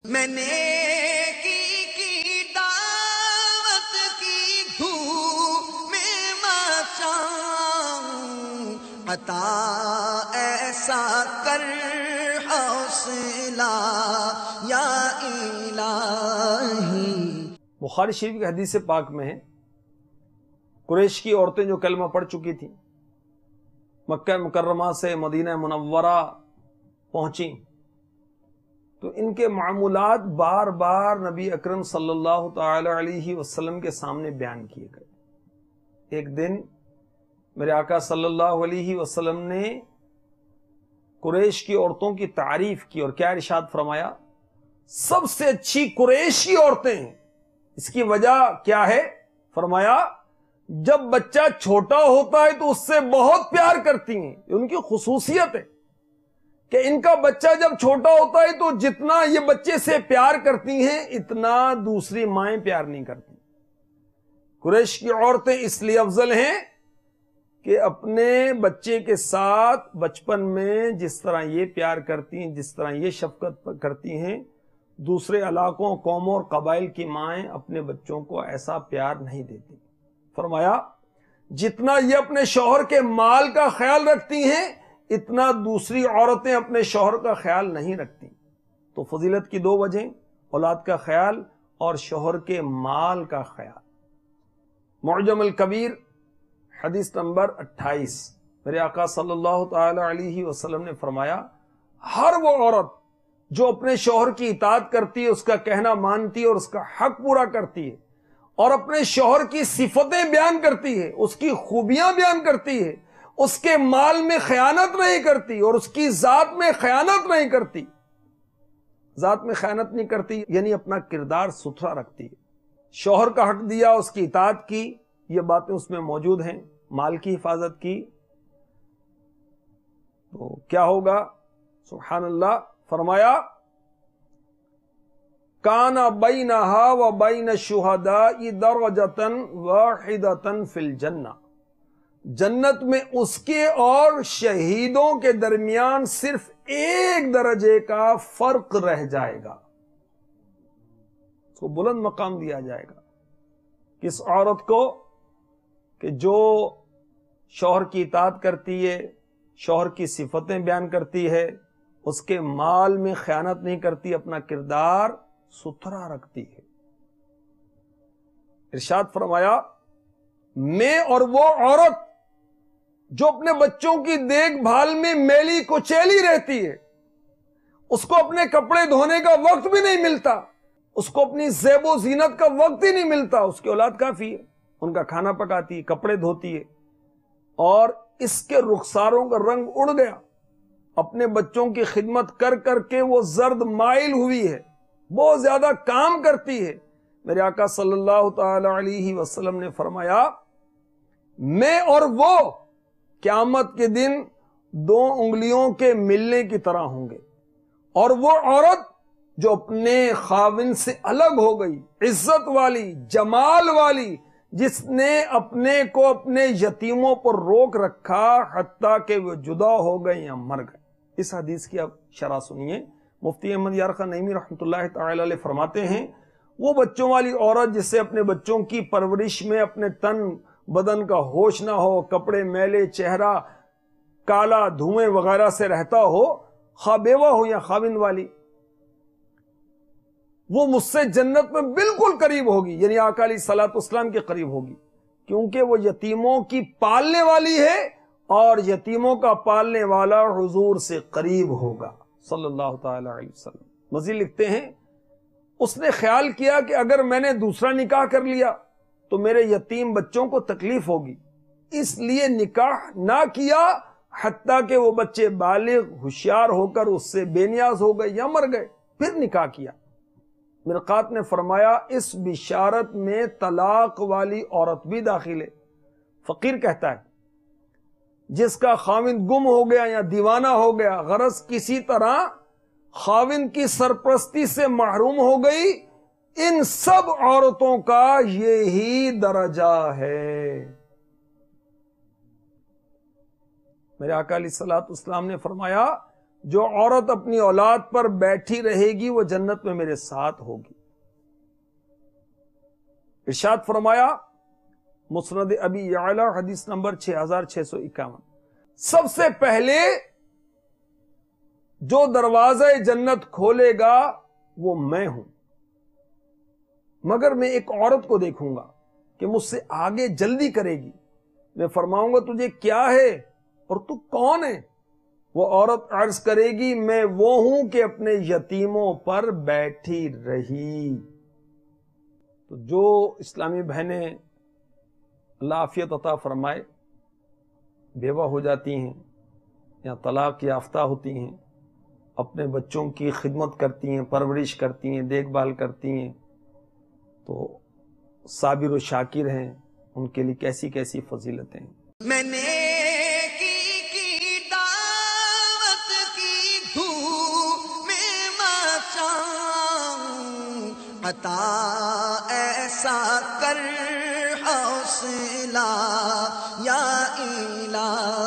میں نے کی دعوت کی دھوم میں مچاؤں، عطا ایسا کر حوصلہ یا الہی۔ بخاری شریف کی حدیث پاک میں ہے، قریش کی عورتیں جو کلمہ پڑھ چکی تھیں، مکہ مکرمہ سے مدینہ منورہ پہنچیں تو ان کے معمولات بار بار نبی اکرم صلی اللہ تعالی علیہ وسلم کے سامنے بیان کیے گئے۔ ایک دن میرے آقا صلی اللہ علیہ وسلم نے قریش کی عورتوں کی تعریف کی اور کیا ارشاد فرمایا؟ سب سے اچھی قریش کی عورتیں ہیں۔ اس کی وجہ کیا ہے؟ فرمایا جب بچہ چھوٹا ہوتا ہے تو اس سے بہت پیار کرتی ہیں، یہ ان کی خصوصیت ہے کہ ان کا بچہ جب چھوٹا ہوتا ہے تو جتنا یہ بچے سے پیار کرتی ہیں اتنا دوسری مائیں پیار نہیں کرتی۔ قریش کی عورتیں اس لیے افضل ہیں کہ اپنے بچے کے ساتھ بچپن میں جس طرح یہ پیار کرتی ہیں، جس طرح یہ شفقت کرتی ہیں، دوسرے علاقوں، قوموں اور قبائل کی مائیں اپنے بچوں کو ایسا پیار نہیں دیتی۔ فرمایا جتنا یہ اپنے شوہر کے مال کا خیال رکھتی ہیں اتنا دوسری عورتیں اپنے شوہر کا خیال نہیں رکھتی۔ تو فضیلت کی دو وجہیں، اولاد کا خیال اور شوہر کے مال کا خیال۔ معجم الکبیر حدیث نمبر 28، میرے آقا صلی اللہ تعالی علیہ وسلم نے فرمایا ہر وہ عورت جو اپنے شوہر کی اطاعت کرتی ہے، اس کا کہنا مانتی ہے اور اس کا حق پورا کرتی ہے، اور اپنے شوہر کی صفتیں بیان کرتی ہے، اس کی خوبیاں بیان کرتی ہے، اس کے مال میں خیانت نہیں کرتی اور اس کی ذات میں خیانت نہیں کرتی۔ ذات میں خیانت نہیں کرتی یعنی اپنا کردار ستھرا رکھتی ہے، شوہر کا حق دیا، اس کی اطاعت کی، یہ باتیں اس میں موجود ہیں، مال کی حفاظت کی، تو کیا ہوگا؟ سبحان اللہ۔ فرمایا کان بینہا و بین الشہداء درجۃ واحدۃ فی الجنہ، جنت میں اس کے اور شہیدوں کے درمیان صرف ایک درجے کا فرق رہ جائے گا، اس کو بلند مقام دیا جائے گا۔ کس عورت کو؟ کہ جو شوہر کی اطاعت کرتی ہے، شوہر کی صفتیں بیان کرتی ہے، اس کے مال میں خیانت نہیں کرتی، اپنا کردار ستھرا رکھتی ہے۔ ارشاد فرمایا میں اور وہ عورت جو اپنے بچوں کی دیکھ بھال میں میلی کچیلی رہتی ہے، اس کو اپنے کپڑے دھونے کا وقت بھی نہیں ملتا، اس کو اپنی زیب و زینت کا وقت ہی نہیں ملتا، اس کی اولاد کافی ہے، ان کا کھانا پکاتی ہے، کپڑے دھوتی ہے، اور اس کے رخساروں کا رنگ اڑ گیا، اپنے بچوں کی خدمت کر کر کے وہ زرد مائل ہوئی ہے، بہت زیادہ کام کرتی ہے۔ میرے آقا صلی اللہ تعالی علیہ وسلم نے فرمایا میں اور وہ قیامت کے دن دو انگلیوں کے ملنے کی طرح ہوں گے، اور وہ عورت جو اپنے خاوند سے الگ ہو گئی، عزت والی، جمال والی، جس نے اپنے کو اپنے یتیموں پر روک رکھا حتیٰ کہ وہ جدا ہو گئے یا مر گئے۔ اس حدیث کی اب شرح سنیے۔ مفتی احمد یار خان نعیمی رحمۃ اللہ تعالی علیہ فرماتے ہیں وہ بچوں والی عورت جس سے اپنے بچوں کی پرورش میں اپنے تن بدن کا ہوش نہ ہو، کپڑے میلے، چہرہ کالا، دھوئیں وغیرہ سے رہتا ہو، خواہ بیوہ ہو یا خاوند والی، وہ مجھ سے جنت میں بالکل قریب ہوگی، یعنی آقا علیہ الصلوۃ والسلام کے قریب ہوگی، کیونکہ وہ یتیموں کی پالنے والی ہے اور یتیموں کا پالنے والا حضور سے قریب ہوگا صلی اللہ تعالی علیہ وسلم۔ مزید لکھتے ہیں اس نے خیال کیا کہ اگر میں نے دوسرا نکاح کر لیا تو میرے یتیم بچوں کو تکلیف ہوگی، اس لیے نکاح نہ کیا حتیٰ کہ وہ بچے بالغ ہوشیار ہو کر اس سے بے نیاز ہو گئے یا مر گئے، پھر نکاح کیا۔ مرقات نے فرمایا اس بشارت میں طلاق والی عورت بھی داخل ہے۔ فقیر کہتا ہے جس کا خاوند گم ہو گیا یا دیوانہ ہو گیا، غرض کسی طرح خاوند کی سرپرستی سے محروم ہو گئی، ان سب عورتوں کا یہی درجہ ہے۔ میرے آقا علیہ الصلوۃ والسلام نے فرمایا جو عورت اپنی اولاد پر بیٹھی رہے گی وہ جنت میں میرے ساتھ ہوگی. ارشاد فرمایا مسند ابی یعلا حدیث نمبر 6651، سب سے پہلے جو دروازہ جنت کھولے گا وہ میں ہوں، مگر میں ایک عورت کو دیکھوں گا کہ مجھ سے آگے جلدی کرے گی. میں فرماؤں گا تجھے کیا ہے اور تو کون ہے؟ وہ عورت عرض کرے گی میں وہ ہوں کہ اپنے یتیموں پر بیٹھی رہی. تو جو اسلامی بہنیں اللہ عافیت عطا فرمائے بیوہ ہو جاتی ہیں یا طلاق یافتہ ہوتی ہیں، اپنے بچوں کی خدمت کرتی ہیں، پرورش کرتی ہیں، دیکھ بھال کرتی ہیں، تو صابر و شاکر ہیں، ان کے لیے کیسی کیسی فضیلتیں ہیں. میں نے کی دعوت کی دھوم میں مچاؤں، عطا ایسا کر حوصلہ یا الہی.